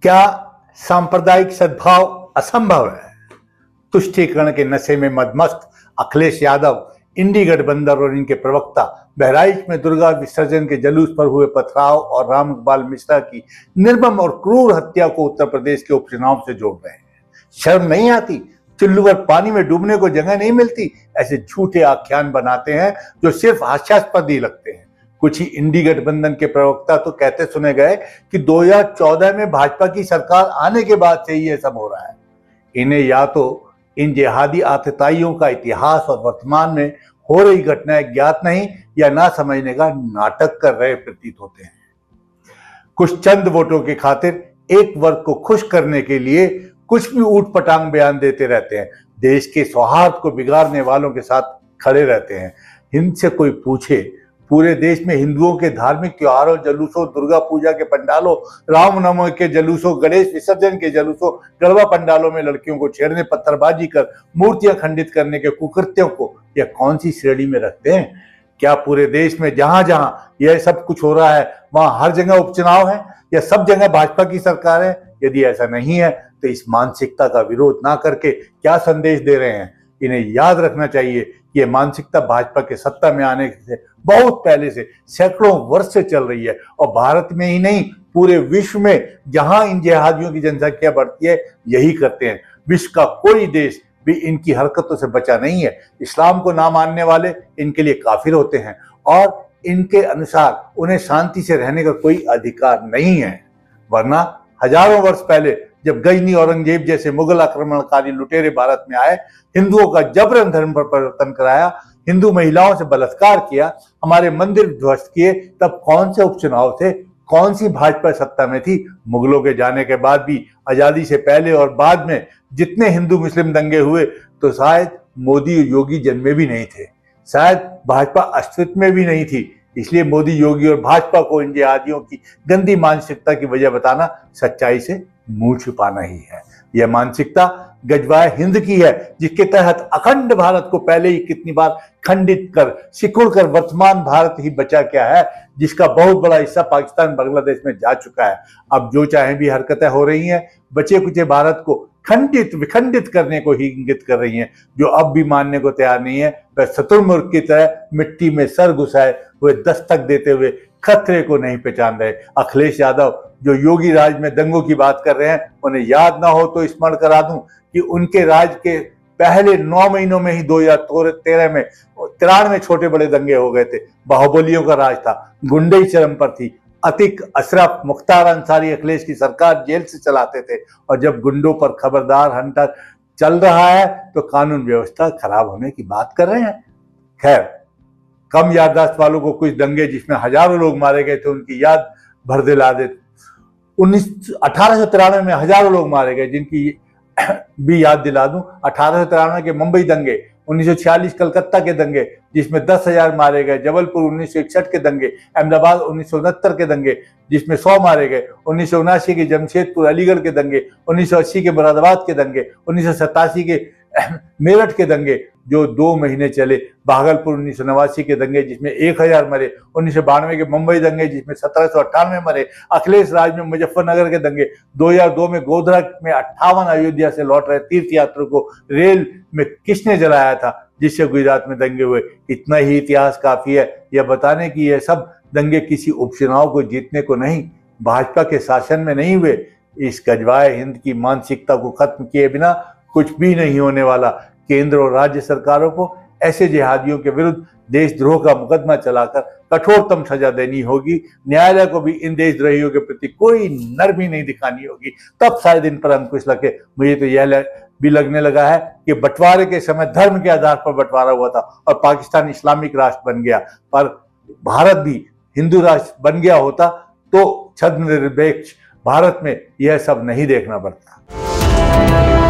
क्या सांप्रदायिक सद्भाव असंभव है? तुष्टीकरण के नशे में मदमस्त अखिलेश यादव, इंडी गठबंधन और इनके प्रवक्ता बहराइच में दुर्गा विसर्जन के जुलूस पर हुए पथराव और राम इकबाल मिश्रा की निर्मम और क्रूर हत्या को उत्तर प्रदेश के उपचुनाव से जोड़ रहे हैं। शर्म नहीं आती? चुल्लू पर पानी में डूबने को जगह नहीं मिलती, ऐसे झूठे आख्यान बनाते हैं जो सिर्फ हास्यास्पद ही लगते हैं। कुछ ही इंडी गठबंधन के प्रवक्ता तो कहते सुने गए कि 2014 में भाजपा की सरकार आने के बाद से ही ये सब हो रहा है। इन्हें या तो इन जिहादी आतताइयों का इतिहास और वर्तमान में हो रही घटनाएं ज्ञात नहीं या ना समझने का नाटक कर रहे प्रतीत होते हैं। कुछ चंद वोटों की खातिर एक वर्ग को खुश करने के लिए कुछ भी ऊट पटांग बयान देते रहते हैं। देश के सौहार्द को बिगाड़ने वालों के साथ खड़े रहते हैं। इनसे कोई पूछे, पूरे देश में हिंदुओं के धार्मिक त्योहारों, जुलूसों, दुर्गा पूजा के पंडालों, रामनवमी के जुलूसों, गणेश विसर्जन के जुलूसों, गरबा पंडालों में लड़कियों को छेड़ने, पत्थरबाजी कर मूर्तियां खंडित करने के कुकृत्यों को यह कौन सी श्रेणी में रखते हैं? क्या पूरे देश में जहां जहां यह सब कुछ हो रहा है वहां हर जगह उपचुनाव है या सब जगह भाजपा की सरकार है? यदि ऐसा नहीं है तो इस मानसिकता का विरोध ना करके क्या संदेश दे रहे हैं? इन्हें याद रखना चाहिए कि यह मानसिकता भाजपा के सत्ता में आने से बहुत पहले से सैकड़ों वर्ष से चल रही है और भारत में ही नहीं पूरे विश्व में जहां इन जिहादियों की जनसंख्या बढ़ती है यही करते हैं। विश्व का कोई देश भी इनकी हरकतों से बचा नहीं है। इस्लाम को ना मानने वाले इनके लिए काफिर होते हैं और इनके अनुसार उन्हें शांति से रहने का कोई अधिकार नहीं है। वरना हजारों वर्ष पहले जब गजनी औरंगजेब जैसे मुगल आक्रमणकारी लुटेरे भारत में आए, हिंदुओं का जबरन धर्म पर परिवर्तन कराया, हिंदू महिलाओं से बलात्कार किया, हमारे मंदिर ध्वस्त किए, तब कौन से उपचुनाव थे? कौन सी भाजपा सत्ता में थी? मुगलों के जाने के बाद भी, आजादी से पहले और बाद में जितने हिंदू मुस्लिम दंगे हुए तो शायद मोदी योगी जन्मे भी नहीं थे, शायद भाजपा अस्तित्व में भी नहीं थी। इसलिए मोदी, योगी और भाजपा को इन जिहादियों की गंदी मानसिकता की वजह बताना सच्चाई से मुंह छुपाना ही है। यह मानसिकता गजवाए हिंद की है, जिसके तहत अखंड भारत को पहले ही कितनी बार खंडित कर, सिकुड़ कर वर्तमान भारत ही बचा क्या है, जिसका बहुत बड़ा हिस्सा पाकिस्तान, बांग्लादेश में जा चुका है। अब जो चाहे भी हरकतें हो रही हैं, बचे कुचे भारत को खंडित विखंडित करने को ही इंगित कर रही हैं। जो अब भी मानने को तैयार नहीं है वह शुतुरमुर्ग की तरह मिट्टी में सर घुसाए हुए दस्तक देते हुए खतरे को नहीं पहचान रहे। अखिलेश यादव जो योगी राज में दंगों की बात कर रहे हैं, उन्हें याद ना हो तो स्मरण करा दूं कि उनके राज के पहले 9 महीनों में ही 2013 में 93 छोटे बड़े दंगे हो गए थे। बाहुबलियों का राज था, गुंडई चरम पर थी। अतिक, अशरफ, मुख्तार अंसारी अखिलेश की सरकार जेल से चलाते थे और जब गुंडों पर खबरदार हंटर चल रहा है तो कानून व्यवस्था खराब होने की बात कर रहे हैं। खैर, कम याददाश्त वालों को कुछ दंगे जिसमें हजारों लोग मारे गए थे उनकी याद भर दिला दे। 1893 में हजारों लोग मारे गए, जिनकी भी याद दिला दूं। 1893 के मुंबई दंगे, 1946 कलकत्ता के दंगे जिसमें 10,000 मारे गए, जबलपुर 1961 के दंगे, अहमदाबाद 1969 के दंगे जिसमें 100 मारे गए, 1979 के जमशेदपुर अलीगढ़ के दंगे, 1980 के मुरादाबाद के दंगे, 1987 के मेरठ के दंगे जो 2 महीने चले, भागलपुर 1989 के दंगे जिसमें 1000 मरे, 1992 के मुंबई दंगे जिसमें 1798 मरे, अखिलेश राज में मुजफ्फरनगर के दंगे, 2002 में गोधरा में 58 अयोध्या से लौट रहे तीर्थ यात्रियों को रेल में किसने जलाया था जिससे गुजरात में दंगे हुए। इतना ही इतिहास काफी है यह बताने की यह सब दंगे किसी उपचुनाव को जीतने को नहीं, भाजपा के शासन में नहीं हुए। इस गजवाए हिंद की मानसिकता को खत्म किए बिना कुछ भी नहीं होने वाला। केंद्र और राज्य सरकारों को ऐसे जिहादियों के विरुद्ध देशद्रोह का मुकदमा चलाकर कठोरतम सजा देनी होगी। न्यायालय को भी इन देशद्रोहियों के प्रति कोई नरमी नहीं दिखानी होगी, तब शायद इन पर अंकुश लगे। मुझे तो यह भी लगने लगा है कि बंटवारे के समय धर्म के आधार पर बंटवारा हुआ था और पाकिस्तान इस्लामिक राष्ट्र बन गया, पर भारत भी हिंदू राष्ट्र बन गया होता तो छद्म निरपेक्ष भारत में यह सब नहीं देखना पड़ता।